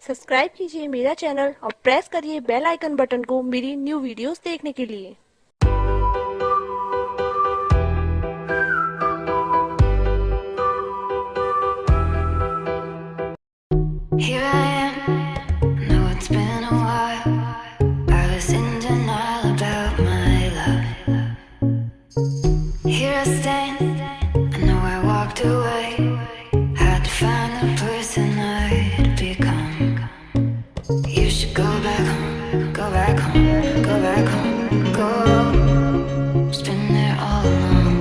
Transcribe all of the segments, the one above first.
Subscribe कीजिए मेरा channel और प्रेस करिए बेल आइकन बटन को मेरी न्यू वीडियोस देखने के लिए। Here I am, know it's been a while. I was in denial about my love. Here I stand, I know I walked away. Had to find the person I'd become. You should go back home, go back home, go back home, go. It's been there all along.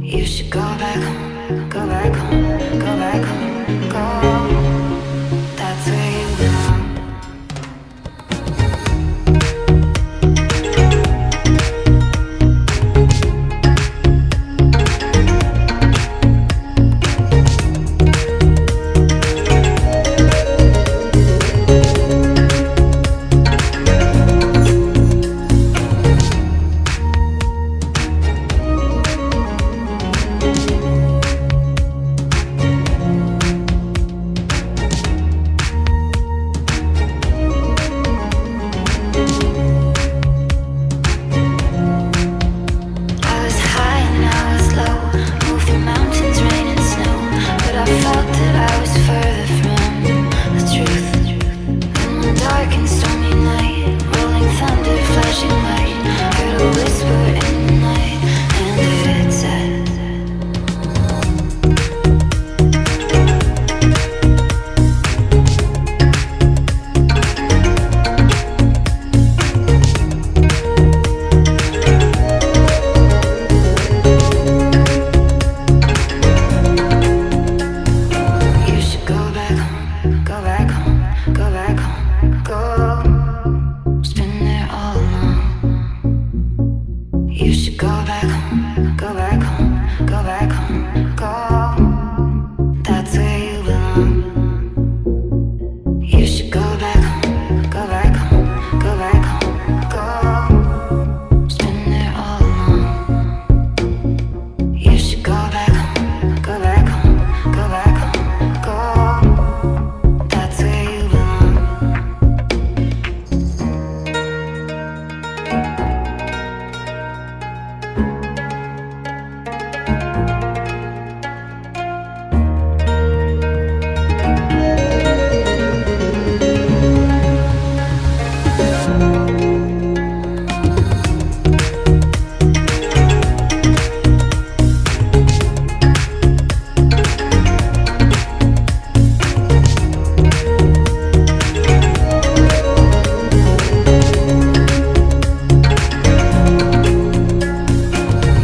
You should go back home, go back home, go back home, go. That's where you belong. I was high and I was low, moved through mountains, rain and snow, but I felt that I was further from the truth. In one dark and stormy night, rolling thunder, flashing light, heard a whisper in the night, and it said, you should go back home, go back home, go back home, go. It's been there all along. You should go back home, go back home, go back home, go. That's where you belong. You should go back home, go back home, go back home, go. It's been there all along. You should go back home, go back home, go back home, go. That's where you belong.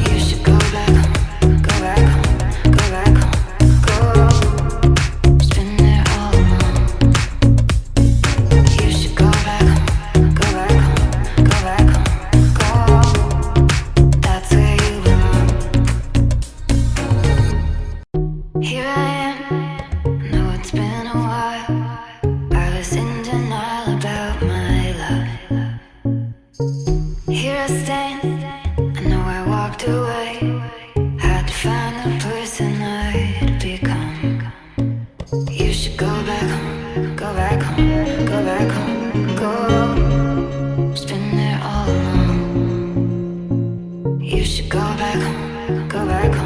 You should go back home, go back home, go back home, go. It's been there all along. You should go back home, go back home, go back home, go. That's where you belong. Here I am, know it's been a while. I was in denial about my love. Here I stand, I know I walked away. Had to find the person I'd become. You should go back home, go back home, go back home, go. It's been there all along. You should go back home, go back home.